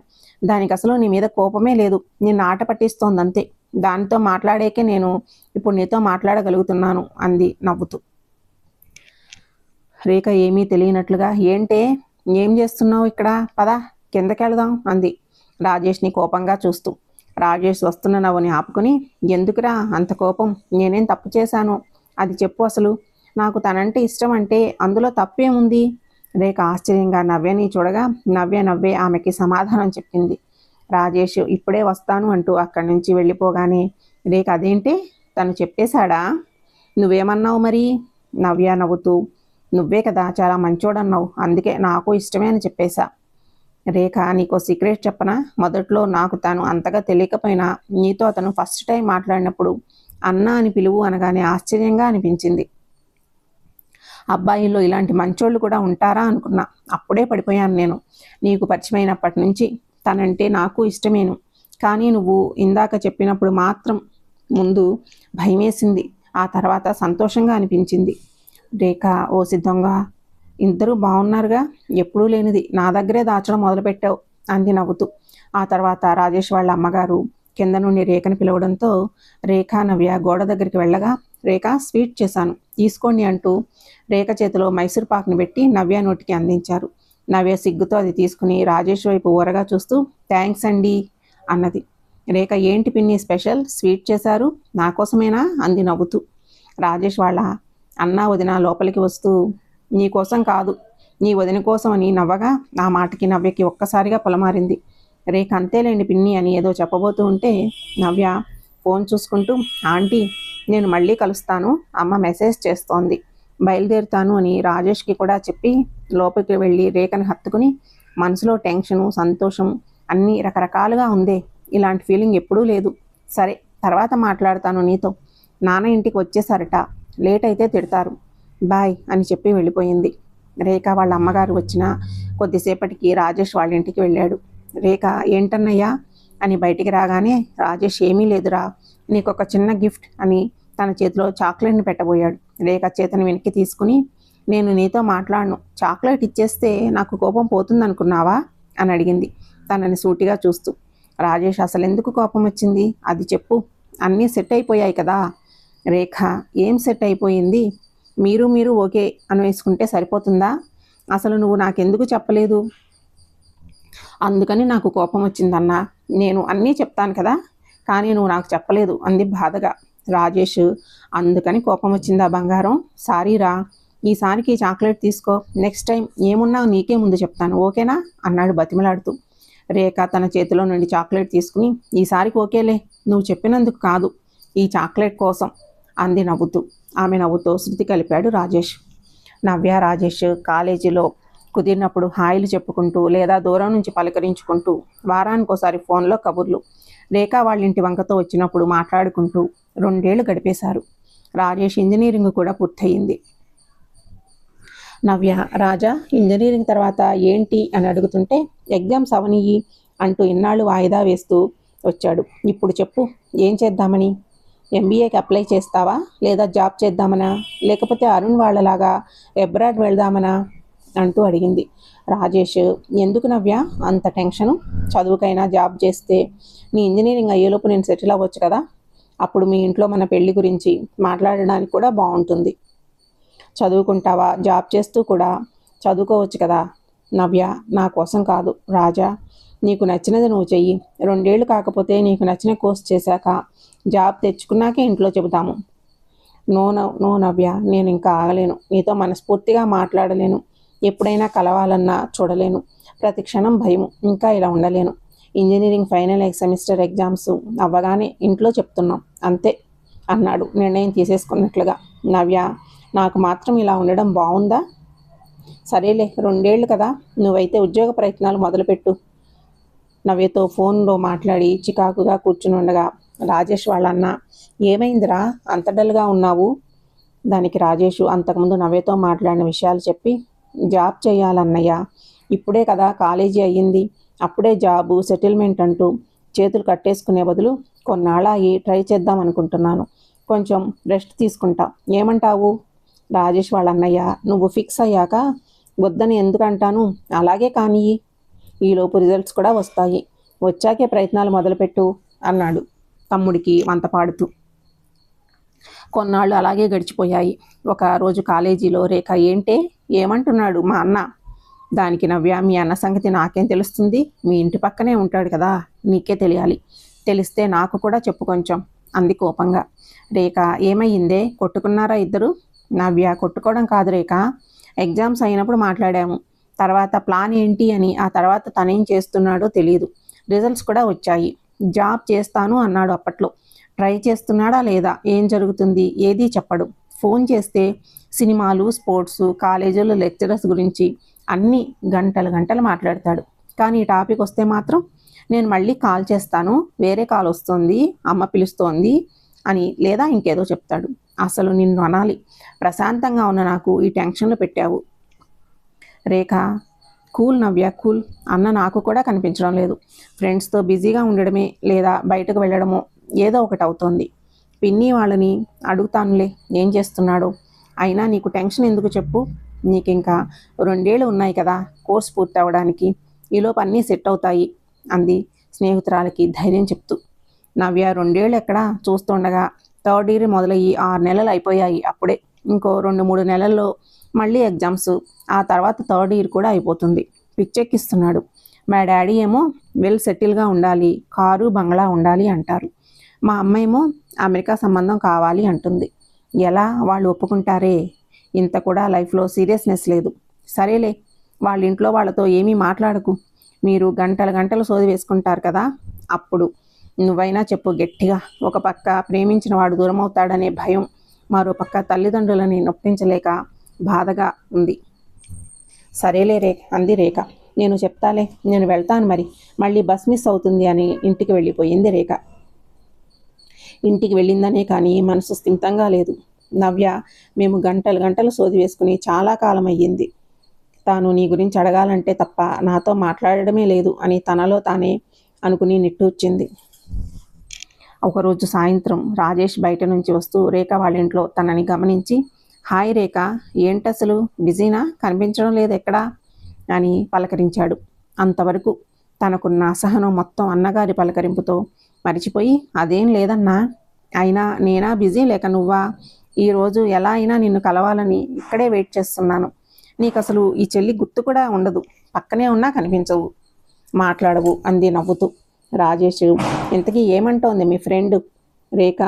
దానికి అసలు నీ మీద కోపమే లేదు, నిన్ను ఆట పట్టిస్తోందంతే. దానితో మాట్లాడాకే నేను ఇప్పుడు నీతో మాట్లాడగలుగుతున్నాను అంది నవ్వుతూ. రేఖ ఏమీ తెలియనట్లుగా, ఏంటే, ఏం చేస్తున్నావు ఇక్కడ, పద కిందకెళదాం అంది రాజేష్ని కోపంగా చూస్తూ. రాజేష్ వస్తున్న నవ్వుని ఆపుకుని, ఎందుకురా అంత కోపం, నేనేం తప్పు చేశాను, అది చెప్పు అసలు. నాకు తనంటే ఇష్టం అంటే అందులో తప్పేముంది. రేఖ ఆశ్చర్యంగా నవ్యని చూడగా నవ్వే ఆమెకి సమాధానం చెప్పింది. రాజేష్ ఇప్పుడే వస్తాను అంటూ అక్కడి నుంచి వెళ్ళిపోగానే రేఖ, అదేంటి, తను చెప్పేశాడా, నువ్వేమన్నావు మరి. నవ్య నవ్వుతూ, నువ్వే కదా చాలా మంచోడన్నావు, అందుకే నాకు ఇష్టమే అని చెప్పేశా. రేఖ, నీకో సీక్రెట్ చెప్పనా. మొదట్లో నాకు తను అంతగా తెలియకపోయినా నీతో అతను ఫస్ట్ టైం మాట్లాడినప్పుడు అన్న అని పిలువు అనగానే ఆశ్చర్యంగా అనిపించింది. అబ్బాయిల్లో ఇలాంటి మంచోళ్ళు కూడా ఉంటారా అనుకున్నా. అప్పుడే పడిపోయాను నేను. నీకు పరిచయమైనప్పటి నుంచి తనంటే నాకు ఇష్టమేను, కానీ నువ్వు ఇందాక చెప్పినప్పుడు మాత్రం ముందు భయమేసింది, ఆ తర్వాత సంతోషంగా అనిపించింది. రేఖ, ఓ సిద్ధంగా, ఇద్దరూ బాగున్నారుగా, ఎప్పుడూ లేనిది నా దగ్గరే దాచడం మొదలుపెట్టావు అంది నవ్వుతూ. ఆ తర్వాత రాజేష్ వాళ్ళ అమ్మగారు కింద నుండి రేఖను పిలవడంతో రేఖ నవ్య గోడ దగ్గరికి వెళ్ళగా, రేఖ స్వీట్ చేశాను తీసుకోండి అంటూ రేఖ చేతిలో మైసూర్ పాక్ని పెట్టి నవ్య నోటికి అందించారు. నవ్య సిగ్గుతో అది తీసుకుని రాజేష్ వైపు ఊరగా చూస్తూ, థ్యాంక్స్ అండి అన్నది. రేఖ, ఏంటి పిన్ని స్పెషల్ స్వీట్ చేశారు, నా కోసమేనా అంది నవ్వుతూ. రాజేష్ వాళ్ళ అన్న వదిన లోపలికి వస్తూ, నీ కోసం కాదు, నీ వదిన కోసం అని నవ్వగా ఆ మాటకి నవ్యకి ఒక్కసారిగా పొలమారింది. రేఖ, అంతేలేండి పిన్ని అని ఏదో చెప్పబోతూ ఉంటే నవ్య ఫోన్ చూసుకుంటూ, ఆంటీ నేను మళ్ళీ కలుస్తాను, అమ్మ మెసేజ్ చేస్తోంది, బయలుదేరుతాను అని రాజేష్కి కూడా చెప్పి లోపలికి వెళ్ళి రేఖను హత్తుకుని, మనసులో టెన్షను సంతోషం అన్నీ రకరకాలుగా ఉందే, ఇలాంటి ఫీలింగ్ ఎప్పుడూ లేదు. సరే తర్వాత మాట్లాడతాను నీతో, నాన్న ఇంటికి వచ్చేసారట, లేట్ అయితే తిడతారు, బాయ్ అని చెప్పి వెళ్ళిపోయింది. రేఖ వాళ్ళ అమ్మగారు వచ్చిన కొద్దిసేపటికి రాజేష్ వాళ్ళ ఇంటికి వెళ్ళాడు. రేఖ, ఏంటన్నయ్యా అని బయటికి రాగానే రాజేష్, ఏమీ లేదురా, నీకు ఒక చిన్న గిఫ్ట్ అని తన చేతిలో చాక్లెట్ని పెట్టబోయాడు. రేఖ చేతిని వెనక్కి తీసుకుని, నేను నీతో మాట్లాడను, చాక్లెట్ ఇచ్చేస్తే నాకు కోపం పోతుందనుకున్నావా అని అడిగింది తనని సూటిగా చూస్తూ. రాజేష్, అసలు ఎందుకు కోపం వచ్చింది అది చెప్పు, అన్నీ సెట్ అయిపోయాయి కదా. రేఖ, ఏం సెట్ అయిపోయింది, మీరు ఓకే అని వేసుకుంటే సరిపోతుందా, అసలు నువ్వు నాకెందుకు చెప్పలేదు, అందుకని నాకు కోపం వచ్చిందన్నా, నేను అన్నీ చెప్తాను కదా, కానీ నువ్వు నాకు చెప్పలేదు అంది బాధగా. రాజేష్, అందుకని కోపం వచ్చిందా బంగారం, సారీరా, ఈసారికి చాక్లెట్ తీసుకో, నెక్స్ట్ టైం ఏమున్నా నీకే ముందు చెప్తాను, ఓకేనా అన్నాడు బతిమలాడుతూ. రేఖ తన చేతిలో నుండి చాక్లెట్ తీసుకుని, ఈసారికి ఓకేలే, నువ్వు చెప్పినందుకు కాదు, ఈ చాక్లెట్ కోసం అంది నవ్వుతూ. ఆమె నవ్వుతో శృతి కలిపాడు రాజేష్. నవ్య, రాజేష్ కాలేజీలో కుదిరినప్పుడు హాయిలు చెప్పుకుంటూ లేదా దూరం నుంచి పలకరించుకుంటూ వారానికోసారి ఫోన్లో కబుర్లు. రేఖ వాళ్ళింటి వంకతో వచ్చినప్పుడు మాట్లాడుకుంటూ 2 ఏళ్లు గడిపేశారు. రాజేష్ ఇంజనీరింగ్ కూడా పూర్తయింది. నవ్య, రాజా ఇంజనీరింగ్ తర్వాత ఏంటి అని అడుగుతుంటే ఎగ్జామ్స్ అవనియ్యి అంటూ ఇన్నాళ్ళు వాయిదా వేస్తూ వచ్చాడు. ఇప్పుడు చెప్పు, ఏం చేద్దామని? ఎంబీఏకి అప్లై చేస్తావా, లేదా జాబ్ చేద్దామనా, లేకపోతే అరుణ్ వాళ్ళలాగా అబ్రాడ్ వెళ్దామనా అంటూ అడిగింది. రాజేష్, ఎందుకు నవ్య అంత టెన్షను? చదువుకైనా జాబ్ చేస్తే నీ ఇంజనీరింగ్ అయ్యేలోపు నేను సెటిల్ అవ్వచ్చు కదా, అప్పుడు మీ ఇంట్లో మన పెళ్లి గురించి మాట్లాడడానికి కూడా బాగుంటుంది. చదువుకుంటావా, జాబ్ చేస్తూ కూడా చదువుకోవచ్చు కదా. నవ్య, నా కోసం కాదు రాజా, నీకు నచ్చినది నువ్వు చెయ్యి. 2 ఏళ్ళు కాకపోతే నీకు నచ్చిన కోర్స్ చేశాక జాబ్ తెచ్చుకున్నాకే ఇంట్లో చెబుతాము. నో నవ్య, నేను ఇంకా ఆగలేను, నీతో మనస్ఫూర్తిగా మాట్లాడలేను, ఎప్పుడైనా కలవాలన్నా చూడలేను, ప్రతి క్షణం భయం, ఇంకా ఇలా ఉండలేను. ఇంజనీరింగ్ ఫైనల్ సెమిస్టర్ ఎగ్జామ్స్ అవ్వగానే ఇంట్లో చెప్తున్నాం అంతే అన్నాడు నిర్ణయం తీసేసుకున్నట్లుగా. నవ్య, నాకు మాత్రం ఇలా ఉండడం బాగుందా? సరేలే, 2 ఏళ్ళు కదా, నువ్వైతే ఉద్యోగ ప్రయత్నాలు మొదలుపెట్టు. నవ్యతో ఫోన్లో మాట్లాడి చికాకుగా కూర్చుని ఉండగా రాజేష్ వాళ్ళన్న, ఏమైందిరా అంత డల్గా ఉన్నావు? దానికి రాజేషు అంతకుముందు నవ్యతో మాట్లాడిన విషయాలు చెప్పి, జాబ్ చేయాలన్నయ్య, ఇప్పుడే కదా కాలేజీ అయ్యింది, అప్పుడే జాబు సెటిల్మెంట్ అంటూ చేతులు కట్టేసుకునే బదులు కొన్నాళ్ళాగి ట్రై చేద్దాం అనుకుంటున్నాను, కొంచెం రెస్ట్ తీసుకుంటా, ఏమంటావు? రాజేష్ వాళ్ళ అన్నయ్య, నువ్వు ఫిక్స్ అయ్యాక వద్దని ఎందుకంటాను, అలాగే కానీ ఈలోపు రిజల్ట్స్ కూడా వస్తాయి, వచ్చాకే ప్రయత్నాలు మొదలుపెట్టు అన్నాడు తమ్ముడికి వంత పాడుతూ. కొన్నాళ్ళు అలాగే గడిచిపోయాయి. ఒక రోజు కాలేజీలో రేఖ, ఏంటే ఏమంటున్నాడు మా అన్న? దానికి నవ్య, మీ అన్న సంగతి నాకేం తెలుస్తుంది, మీ ఇంటి పక్కనే ఉంటాడు కదా, నీకే తెలియాలి, తెలిస్తే నాకు కూడా చెప్పు కొంచెం అంది కోపంగా. రేఖ, ఏమయ్యిందే, కొట్టుకున్నారా ఇద్దరు? నవ్య, కొట్టుకోవడం కాదు రేఖ, ఎగ్జామ్స్ అయినప్పుడు మాట్లాడాము, తర్వాత ప్లాన్ ఏంటి అని, ఆ తర్వాత తనేం చేస్తున్నాడో తెలియదు, రిజల్ట్స్ కూడా వచ్చాయి, జాబ్ చేస్తాను అన్నాడు అప్పట్లో, ట్రై చేస్తున్నాడా లేదా, ఏం జరుగుతుంది ఏదీ చెప్పడు, ఫోన్ చేస్తే సినిమాలు, స్పోర్ట్స్, కాలేజీలో లెక్చరర్స్ గురించి అన్నీ గంటలు మాట్లాడతాడు, కానీ ఈ టాపిక్ వస్తే మాత్రం నేను మళ్ళీ కాల్ చేస్తాను, వేరే కాల్ వస్తుంది, అమ్మ పిలుస్తోంది అని, లేదా ఇంకేదో చెప్తాడు. అసలు నిన్ను అనాలి, ప్రశాంతంగా ఉన్న నాకు ఈ టెన్షన్లు పెట్టావు. రేఖ, కూల్ నవ్య, కూల్, అన్న నాకు కూడా కనిపించడం లేదు, ఫ్రెండ్స్తో బిజీగా ఉండడమే లేదా బయటకు వెళ్ళడమో ఏదో ఒకటి అవుతోంది, పిన్ని వాళ్ళని అడుగుతానులే ఏం చేస్తున్నాడో, అయినా నీకు టెన్షన్ ఎందుకు చెప్పు, నీకు ఇంకా 2 ఏళ్ళు ఉన్నాయి కదా కోర్స్ పూర్తి అవ్వడానికి, ఈలోపు అన్నీ సెట్ అవుతాయి అంది స్నేహితురాలకి ధైర్యం చెప్తూ. నవ్య, 2 ఏళ్ళు ఎక్కడా, చూస్తుండగా 3rd ఇయర్ మొదలయ్యి 6 నెలలు అయిపోయాయి, అప్పుడే ఇంకో 2-3 నెలల్లో మళ్ళీ ఎగ్జామ్స్, ఆ తర్వాత 3rd ఇయర్ కూడా అయిపోతుంది, పిచ్చెక్కిస్తున్నాడు. మా డాడీ ఏమో వెల్ సెటిల్గా ఉండాలి, కారు బంగ్లా ఉండాలి అంటారు, మా అమ్మ ఏమో అమెరికా సంబంధం కావాలి అంటుంది, ఎలా వాళ్ళు ఒప్పుకుంటారే, ఇంత కూడా లైఫ్లో సీరియస్నెస్ లేదు. సరేలే, వాళ్ళ ఇంట్లో వాళ్ళతో ఏమీ మాట్లాడకు, మీరు గంటలు సోది వేసుకుంటారు కదా, అప్పుడు నువ్వైనా చెప్పు గట్టిగా. ఒక పక్క ప్రేమించిన వాడు దూరం అవుతాడనే భయం, మరో పక్క తల్లిదండ్రులని నొప్పించలేక బాధగా ఉంది. సరేలే అంది రేఖ, నేను చెప్తాలే, నేను వెళ్తాను మరి, మళ్ళీ బస్ మిస్ అవుతుంది అని ఇంటికి వెళ్ళిపోయింది రేఖ. ఇంటికి వెళ్ళిందనే కానీ మనసు స్థిమితంగా లేదు. నవ్య, మేము గంటలు సోది వేసుకుని చాలా కాలం అయ్యింది, తాను నీ గురించి అడగాలంటే తప్ప నాతో మాట్లాడడమే లేదు అని తనలో తానే అనుకుని నిట్టూర్చింది. ఒకరోజు సాయంత్రం రాజేష్ బయట నుంచి వస్తూ రేఖ వాళ్ళ ఇంట్లో తనని గమనించి, హాయ్ రేఖ, ఏంటసలు బిజీనా, కనిపించడం లేదు ఎక్కడా అని పలకరించాడు. అంతవరకు తనకున్న అసహనం మొత్తం అన్నగారి పలకరింపుతో మరిచిపోయి, అదేం లేదన్నా, అయినా నేనా బిజీ లేక నువ్వా, ఈరోజు ఎలా అయినా నిన్ను కలవాలని ఇక్కడే వెయిట్ చేస్తున్నాను, నీకు అసలు ఈ చెల్లి గుర్తు కూడా ఉండదు, పక్కనే ఉన్నా కనిపించవు, మాట్లాడవు అంది నవ్వుతూ. రాజేష్, ఇంతకీ ఏమంటోంది మీ ఫ్రెండ్? రేఖ,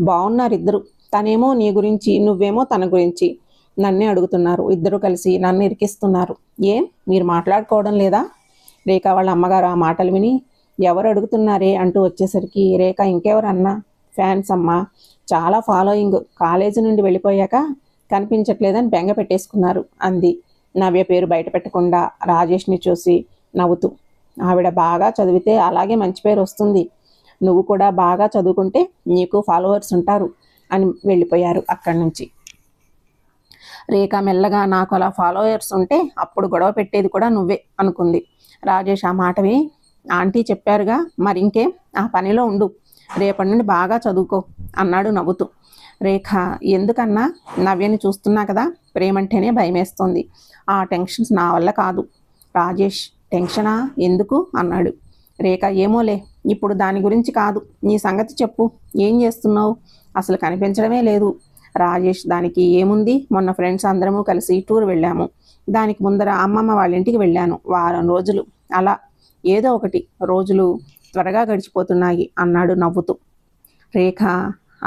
బాగున్నారు ఇద్దరు, తనేమో నీ గురించి, నువ్వేమో తన గురించి, నన్నే అడుగుతున్నారు. ఇద్దరు కలిసి నన్ను ఇరికిస్తున్నారు. ఏం మీరు మాట్లాడుకోవడం లేదా? రేఖ వాళ్ళ అమ్మగారు ఆ మాటలు విని ఎవరు అడుగుతున్నారే అంటూ వచ్చేసరికి రేఖ ఇంకెవరన్నా ఫ్యాన్స్ అమ్మ, చాలా ఫాలోయింగ్, కాలేజీ నుండి వెళ్ళిపోయాక కనిపించట్లేదని బెంగ పెట్టేసుకున్నారు అంది నవ్య పేరు బయట పెట్టకుండా రాజేష్ని చూసి నవ్వుతూ. ఆవిడ బాగా చదివితే అలాగే మంచి పేరు వస్తుంది, నువ్వు కూడా బాగా చదువుకుంటే నీకు ఫాలోవర్స్ ఉంటారు అని వెళ్ళిపోయారు అక్కడి నుంచి. రేఖ మెల్లగా నాకు అలా ఫాలోవర్స్ ఉంటే అప్పుడు గొడవ పెట్టేది కూడా నువ్వే అనుకుంది. రాజేష్ ఆ మాటవి ఆంటీ చెప్పారుగా, మరి ఇంకేం, ఆ పనిలో ఉండు, రేపటి నుండి బాగా చదువుకో అన్నాడు నవ్వుతూ. రేఖ ఎందుకన్నా, నవ్యని చూస్తున్నా కదా, ప్రేమంటేనే భయమేస్తోంది, ఆ టెన్షన్స్ నా వల్ల కాదు. రాజేష్ టెన్షనా ఎందుకు అన్నాడు. రేఖ ఏమోలే, ఇప్పుడు దాని గురించి కాదు, నీ సంగతి చెప్పు, ఏం చేస్తున్నావు, అసలు కనిపించడమే లేదు. రాజేష్ దానికి ఏముంది, మొన్న ఫ్రెండ్స్ అందరము కలిసి టూర్ వెళ్ళాము, దానికి ముందర అమ్మమ్మ వాళ్ళ ఇంటికి వెళ్ళాను, వారం రోజులు, అలా ఏదో ఒకటి, రోజులు త్వరగా గడిచిపోతున్నాయి అన్నాడు నవ్వుతూ. రేఖ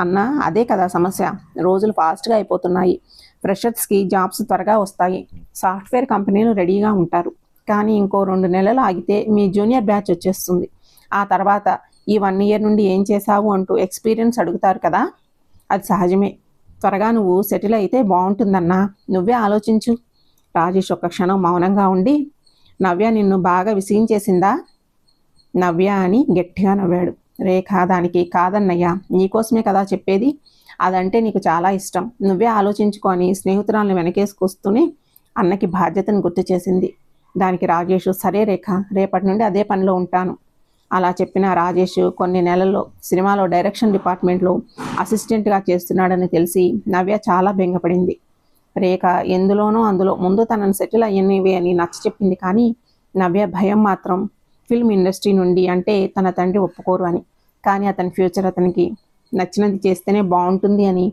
అన్న అదే కదా సమస్య, రోజులు ఫాస్ట్గా అయిపోతున్నాయి, ఫ్రెషర్స్కి జాబ్స్ త్వరగా వస్తాయి, సాఫ్ట్వేర్ కంపెనీలు రెడీగా ఉంటారు, కానీ ఇంకో 2 నెలలు ఆగితే మీ జూనియర్ బ్యాచ్ వచ్చేస్తుంది, ఆ తర్వాత ఈ 1 ఇయర్ నుండి ఏం చేశావు అంటూ ఎక్స్పీరియన్స్ అడుగుతారు కదా, అది సహజమే, త్వరగా నువ్వు సెటిల్ అయితే బాగుంటుందన్నా, నువ్వే ఆలోచించు. రాజేష్ ఒక్క క్షణం మౌనంగా ఉండి, నవ్య నిన్ను బాగా విసిగించేసిందా? నవ్య అని గట్టిగా నవ్వాడు. రేఖ దానికి కాదన్నయ్యా, నీకోసమే కదా చెప్పేది, అదంటే నీకు చాలా ఇష్టం, నువ్వే ఆలోచించుకొని స్నేహితురాలను వెనకేసుకొస్తూనే అన్నకి బాధ్యతను గుర్తు చేసింది. దానికి రాజేష్ సరే రేఖ, రేపటి నుండి అదే పనిలో ఉంటాను. అలా చెప్పిన రాజేష్ కొన్ని నెలల్లో సినిమాలో డైరెక్షన్ డిపార్ట్మెంట్లో అసిస్టెంట్గా చేస్తున్నాడని తెలిసి నవ్య చాలా బెంగపడింది. రేఖ ఎందులోనో అందులో ముందు తనను సెటిల్ అయ్యనివే అని నచ్చ చెప్పింది, కానీ నవ్య భయం మాత్రం ఫిల్మ్ ఇండస్ట్రీ నుండి అంటే తన తండ్రి ఒప్పుకోరు అని, కానీ అతని ఫ్యూచర్ అతనికి నచ్చినది చేస్తేనే బాగుంటుంది అని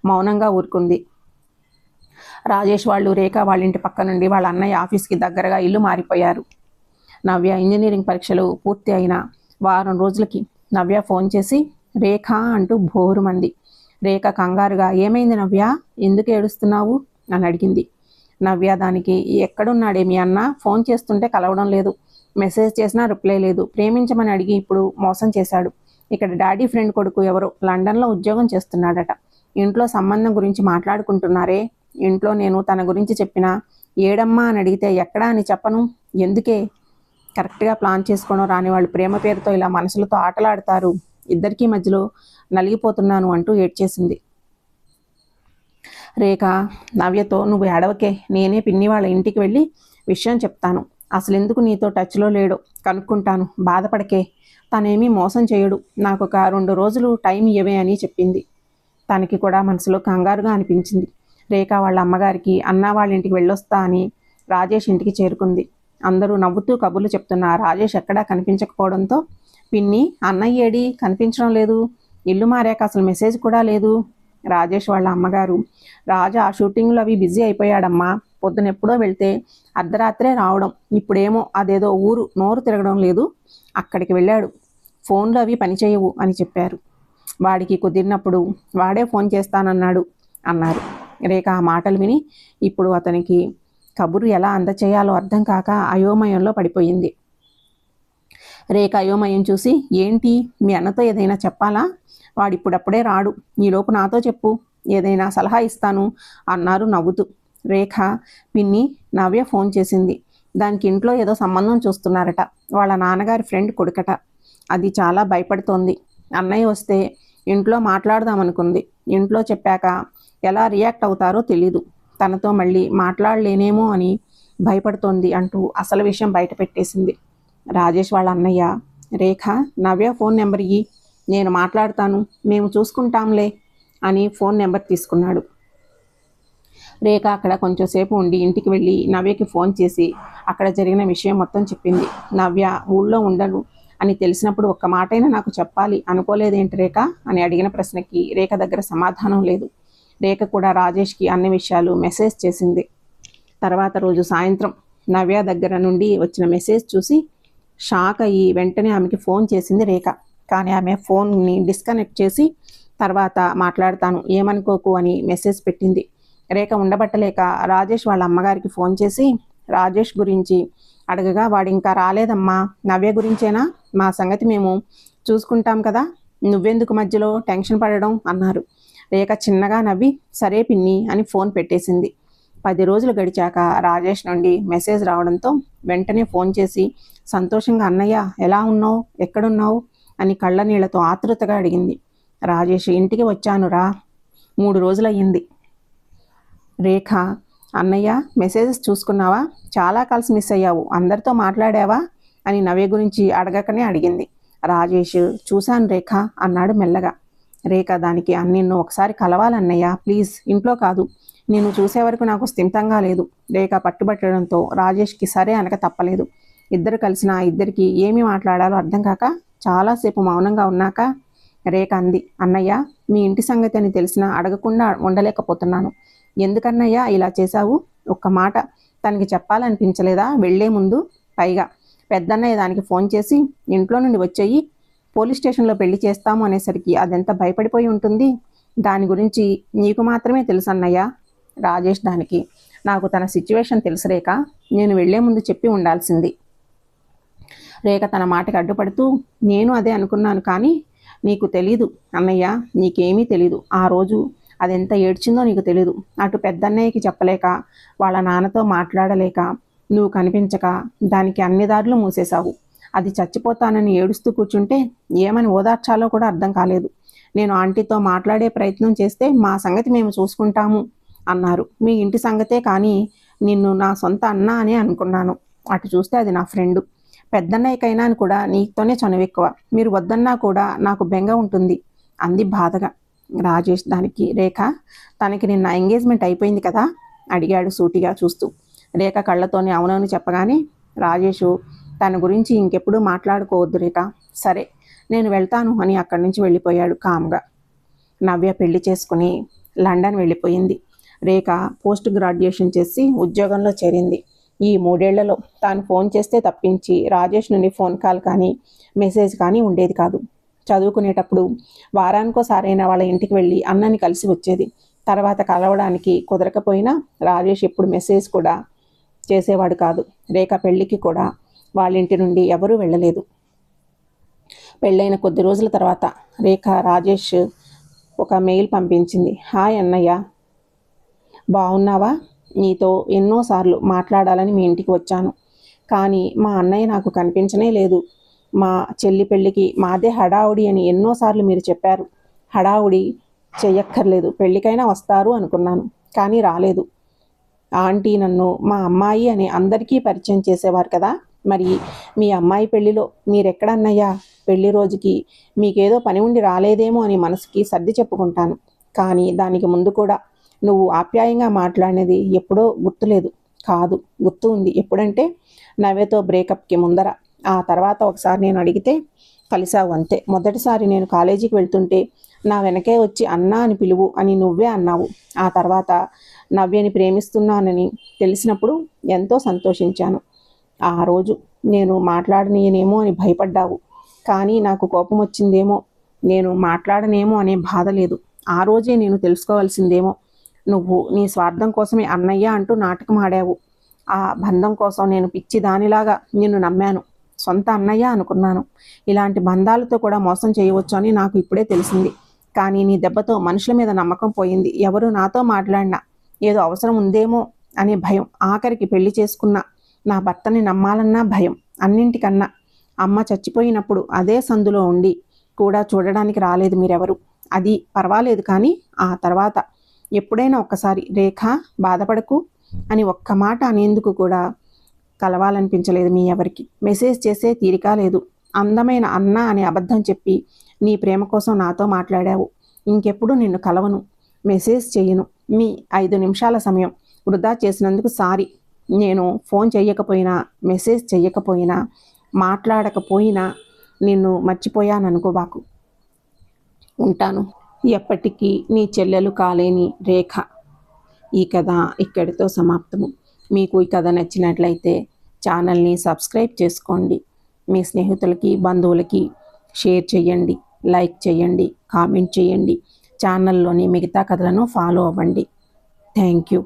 మౌనంగా ఊరుకుంది. రాజేష్ వాళ్ళు రేఖ వాళ్ళ ఇంటి పక్క నుండి వాళ్ళ అన్నయ్య ఆఫీస్కి దగ్గరగా ఇల్లు మారిపోయారు. నవ్య ఇంజనీరింగ్ పరీక్షలు పూర్తి అయిన వారం రోజులకి నవ్య ఫోన్ చేసి రేఖ అంటూ బోరుమంది. రేఖ కంగారుగా ఏమైంది నవ్య, ఎందుకు ఏడుస్తున్నావు అని అడిగింది. నవ్య దానికి ఎక్కడున్నాడే మీ అన్న, ఫోన్ చేస్తుంటే కలవడం లేదు, మెసేజ్ చేసినా రిప్లై లేదు, ప్రేమించమని అడిగి ఇప్పుడు మోసం చేశాడు, ఇక్కడ డాడీ ఫ్రెండ్ కొడుకు ఎవరో లండన్లో ఉద్యోగం చేస్తున్నాడట, ఇంట్లో సంబంధం గురించి మాట్లాడుకుంటున్నారే, ఇంట్లో నేను తన గురించి చెప్పినా ఏడమ్మా అని అడిగితే ఎక్కడా అని చెప్పను, ఎందుకే, కరెక్ట్గా ప్లాన్ చేసుకోవడం రాని వాళ్ళు ప్రేమ పేరుతో ఇలా మనసులతో ఆటలాడతారు, ఇద్దరికీ మధ్యలో నలిగిపోతున్నాను అంటూ ఏడ్చేసింది. రేఖ నవ్యతో నువ్వు ఏడవకే, నేనే పిన్ని వాళ్ళ ఇంటికి వెళ్ళి విషయం చెప్తాను, అసలు ఎందుకు నీతో టచ్లో లేడో కనుక్కుంటాను, బాధపడకే, తనేమీ మోసం చేయడు, నాకు ఒక 2 రోజులు టైం ఇవ్వే అని చెప్పింది. తనకి కూడా మనసులో కంగారుగా అనిపించింది. రేఖ వాళ్ళ అమ్మగారికి అన్న వాళ్ళ ఇంటికి వెళ్ళొస్తా అని రాజేష్ ఇంటికి చేరుకుంది. అందరూ నవ్వుతూ కబుర్లు చెప్తున్న రాజేష్ ఎక్కడా కనిపించకపోవడంతో పిన్ని అన్నయ్య ఏడి, కనిపించడం లేదు, ఇల్లు మారాక అసలు మెసేజ్ కూడా లేదు. రాజేష్ వాళ్ళ అమ్మగారు రాజా ఆ షూటింగ్లో అవి బిజీ అయిపోయాడమ్మా, పొద్దునెప్పుడో వెళ్తే అర్ధరాత్రే రావడం, ఇప్పుడేమో అదేదో ఊరు నోరు తిరగడం లేదు, అక్కడికి వెళ్ళాడు, ఫోన్లు అవి పనిచేయవు అని చెప్పారు, వాడికి కుదిరినప్పుడు వాడే ఫోన్ చేస్తానన్నాడు అన్నారు. రేఖ ఆ మాటలు విని ఇప్పుడు అతనికి కబురు ఎలా అందచేయాలో అర్థం కాక అయోమయంలో పడిపోయింది. రేఖ అయోమయం చూసి ఏంటి మీ అన్నతో ఏదైనా చెప్పాలా, వాడిప్పుడప్పుడే రాడు, ఈలోపు నాతో చెప్పు, ఏదైనా సలహా ఇస్తాను అన్నారు నవ్వుతూ. రేఖ పిన్ని నవ్య ఫోన్ చేసింది, దానికి ఇంట్లో ఏదో సంబంధం చూస్తున్నారట, వాళ్ళ నాన్నగారి ఫ్రెండ్ కొడుకట, అది చాలా భయపడుతోంది, అన్నయ్య వస్తే ఇంట్లో మాట్లాడదామనుకుంది, ఇంట్లో చెప్పాక ఎలా రియాక్ట్ అవుతారో తెలీదు, తనతో మళ్ళీ మాట్లాడలేనేమో అని భయపడుతోంది అంటూ అసలు విషయం బయట పెట్టేసింది. రాజేష్ వాళ్ళ అన్నయ్య రేఖ నవ్య ఫోన్ నెంబర్ ఇయ్యి, నేను మాట్లాడతాను, మేము చూసుకుంటాంలే అని ఫోన్ నెంబర్ తీసుకున్నాడు. రేఖ అక్కడ కొంచెంసేపు ఉండి ఇంటికి వెళ్ళి నవ్యకి ఫోన్ చేసి అక్కడ జరిగిన విషయం మొత్తం చెప్పింది. నవ్య ఊళ్ళో ఉండను అని తెలిసినప్పుడు ఒక్క మాటైనా నాకు చెప్పాలి అనుకోలేదేంటి రేఖ అని అడిగిన ప్రశ్నకి రేఖ దగ్గర సమాధానం లేదు. రేఖ కూడా రాజేష్కి అన్ని విషయాలు మెసేజ్ చేసింది. తర్వాత రోజు సాయంత్రం నవ్య దగ్గర నుండి వచ్చిన మెసేజ్ చూసి షాక్ అయ్యి వెంటనే ఆమెకి ఫోన్ చేసింది రేఖ. కానీ ఆమె ఫోన్ని డిస్కనెక్ట్ చేసి తర్వాత మాట్లాడతాను ఏమనుకోకు అని మెసేజ్ పెట్టింది. రేఖ ఉండబట్టలేక రాజేష్ వాళ్ళ అమ్మగారికి ఫోన్ చేసి రాజేష్ గురించి అడగగా, వాడు ఇంకా రాలేదమ్మా, నవ్య గురించేనా, మా సంగతి మేము చూసుకుంటాం కదా, నువ్వెందుకు మధ్యలో టెన్షన్ పడడం అన్నారు. రేఖ చిన్నగా నవ్వి సరే పిన్ని అని ఫోన్ పెట్టేసింది. 10 రోజులు గడిచాక రాజేష్ నుండి మెసేజ్ రావడంతో వెంటనే ఫోన్ చేసి సంతోషంగా అన్నయ్య ఎలా ఉన్నావు, ఎక్కడున్నావు అని కళ్ళ నీళ్లతో ఆతృతగా అడిగింది. రాజేష్ ఇంటికి వచ్చానురా, 3 రోజులయ్యింది. రేఖ అన్నయ్య మెసేజెస్ చూసుకున్నావా, చాలా కాల్స్ మిస్ అయ్యావు, అందరితో మాట్లాడావా అని నవ్య గురించి అడగకనే అడిగింది. రాజేష్ చూశాను రేఖ అన్నాడు మెల్లగా. రేఖ దానికి నిన్ను ఒకసారి కలవాలన్నయ్య ప్లీజ్, ఇంట్లో కాదు, నిన్ను చూసే వరకు నాకు స్థిమితంగా లేదు. రేఖ పట్టుబట్టడంతో రాజేష్కి సరే అనక తప్పలేదు. ఇద్దరు కలిసిన ఇద్దరికి ఏమి మాట్లాడాలో అర్థం కాక చాలాసేపు మౌనంగా ఉన్నాక రేఖ అంది, అన్నయ్య మీ ఇంటి సంగతి అని తెలిసినా అడగకుండా ఉండలేకపోతున్నాను. ఎందుకన్నయ్యా ఇలా చేశావు, ఒక్క మాట తనకి చెప్పాలనిపించలేదా వెళ్లే ముందు? పైగా పెద్దన్నయ్య దానికి ఫోన్ చేసి ఇంట్లో నుండి వచ్చేయి, పోలీస్ స్టేషన్లో పెళ్లి చేస్తాము అనేసరికి అదెంత భయపడిపోయి ఉంటుంది, దాని గురించి నీకు మాత్రమే తెలుసు అన్నయ్య. రాజేష్ దానికి నాకు తన సిచ్యువేషన్ తెలుసు రేఖ, నేను వెళ్లే ముందు చెప్పి ఉండాల్సింది. రేఖ తన మాటకి అడ్డుపడుతూ నేను అదే అనుకున్నాను, కానీ నీకు తెలీదు అన్నయ్య, నీకేమీ తెలీదు. ఆ రోజు అదెంత ఏడ్చిందో నీకు తెలీదు. అటు పెద్దన్నయ్యకి చెప్పలేక, వాళ్ళ నాన్నతో మాట్లాడలేక, నువ్వు కనిపించక దానికి అన్ని దారులు మూసేశావు. అది చచ్చిపోతానని ఏడుస్తూ కూర్చుంటే ఏమని ఓదార్చాలో కూడా అర్థం కాలేదు. నేను ఆంటీతో మాట్లాడే ప్రయత్నం చేస్తే మా సంగతి మేము చూసుకుంటాము అన్నారు. మీ ఇంటి సంగతే, కానీ నిన్ను నా సొంత అన్న అని అనుకున్నాను. అటు చూస్తే అది నా ఫ్రెండు. పెద్దన్నయ్యకైనా కూడా నీతోనే చనువెక్కువ. మీరు వద్దన్నా కూడా నాకు బెంగ ఉంటుంది అంది బాధగా. రాజేష్ దానికి రేఖ తనకి నిన్న ఎంగేజ్మెంట్ అయిపోయింది కదా అడిగాడు సూటిగా చూస్తూ. రేఖ కళ్ళతోనే అవునని చెప్పగానే రాజేషు తన గురించి ఇంకెప్పుడు మాట్లాడుకోవద్దు రేఖ, సరే నేను వెళ్తాను అని అక్కడి నుంచి వెళ్ళిపోయాడు కామ్గా. నవ్య పెళ్లి చేసుకుని లండన్ వెళ్ళిపోయింది. రేఖ పోస్ట్ గ్రాడ్యుయేషన్ చేసి ఉద్యోగంలో చేరింది. ఈ 3 ఏళ్లలో తాను ఫోన్ చేస్తే తప్పించి రాజేష్ నుండి ఫోన్ కాల్ కానీ మెసేజ్ కానీ ఉండేది కాదు. చదువుకునేటప్పుడు వారానికోసారైనా వాళ్ళ ఇంటికి వెళ్ళి అన్నని కలిసి వచ్చేది. తర్వాత కలవడానికి కుదరకపోయినా రాజేష్ ఎప్పుడు మెసేజ్ కూడా చేసేవాడు కాదు. రేఖ పెళ్లికి కూడా వాళ్ళ ఇంటి నుండి ఎవరూ వెళ్ళలేదు. పెళ్ళైన కొద్ది రోజుల తర్వాత రేఖ రాజేష్ ఒక మెయిల్ పంపించింది. హాయ్ అన్నయ్య, బాగున్నావా, నీతో ఎన్నోసార్లు మాట్లాడాలని మీ ఇంటికి వచ్చాను, కానీ మా అన్నయ్య నాకు కనిపించనే లేదు. మా చెల్లి పెళ్ళికి మాదే హడావుడి అని ఎన్నోసార్లు మీరు చెప్పారు. హడావుడి చెయ్యక్కర్లేదు, పెళ్ళికైనా వస్తారు అనుకున్నాను, కానీ రాలేదు. ఆంటీ నన్ను మా అమ్మాయి అని అందరికీ పరిచయం చేసేవారు కదా, మరి మీ అమ్మాయి పెళ్లిలో మీరెక్కడన్నయ్యా? పెళ్లి రోజుకి మీకేదో పని ఉండి రాలేదేమో అని మనసుకి సర్ది చెప్పుకుంటాను, కానీ దానికి ముందు కూడా నువ్వు ఆప్యాయంగా మాట్లాడినది ఎప్పుడో గుర్తులేదు కాదు, గుర్తు ఉంది. ఎప్పుడంటే నవ్యతో బ్రేకప్కి ముందర. ఆ తర్వాత ఒకసారి నేను అడిగితే కలిసావు అంతే. మొదటిసారి నేను కాలేజీకి వెళ్తుంటే నా వెనకే వచ్చి అన్నా అని పిలువు అని నువ్వే అన్నావు. ఆ తర్వాత నవ్యని ప్రేమిస్తున్నానని తెలిసినప్పుడు ఎంతో సంతోషించాను. ఆ రోజు నేను మాట్లాడనీయనేమో అని భయపడ్డావు, కానీ నాకు కోపం వచ్చిందేమో, నేను మాట్లాడనేమో అనే బాధ లేదు. ఆ రోజే నేను తెలుసుకోవాల్సిందేమో, నువ్వు నీ స్వార్థం కోసమే అన్నయ్య అంటూ నాటకం ఆడావు. ఆ బంధం కోసం నేను పిచ్చి దానిలాగా నిన్ను నమ్మాను, సొంత అన్నయ్య అనుకున్నాను. ఇలాంటి బంధాలతో కూడా మోసం చేయవచ్చు అని నాకు ఇప్పుడే తెలిసింది. కానీ నీ దెబ్బతో మనుషుల మీద నమ్మకం పోయింది. ఎవరు నాతో మాట్లాడినా ఏదో అవసరం ఉందేమో అనే భయం, ఆఖరికి పెళ్లి చేసుకున్న నా భర్తని నమ్మాలన్నా భయం. అన్నింటికన్నా అమ్మ చచ్చిపోయినప్పుడు అదే సందులో ఉండి కూడా చూడడానికి రాలేదు మీరెవరు. అది పర్వాలేదు, కానీ ఆ తర్వాత ఎప్పుడైనా ఒక్కసారి రేఖ బాధపడకు అని ఒక్క మాట అనేందుకు కూడా కలవాలనిపించలేదు మీ ఎవరికి. మెసేజ్ చేసే తీరిక లేదు. అందమైన అన్న అనే అబద్ధం చెప్పి నీ ప్రేమ కోసం నాతో మాట్లాడావు. ఇంకెప్పుడు నిన్ను కలవను, మెసేజ్ చేయను. మీ 5 నిమిషాల సమయం వృధా చేసినందుకు సారీ. నేను ఫోన్ చెయ్యకపోయినా, మెసేజ్ చెయ్యకపోయినా, మాట్లాడకపోయినా నిన్ను మర్చిపోయాననుకోబాకు. ఉంటాను. ఎప్పటికీ నీ చెల్లెలు కాలేని రేఖ. ఈ కథ ఇక్కడితో సమాప్తము. మీకు ఈ కథ నచ్చినట్లయితే ఛానల్ని సబ్స్క్రైబ్ చేసుకోండి. మీ స్నేహితులకి, బంధువులకి షేర్ చేయండి, లైక్ చేయండి, కామెంట్ చేయండి. ఛానల్లోని మిగతా కథలను ఫాలో అవ్వండి. Thank you.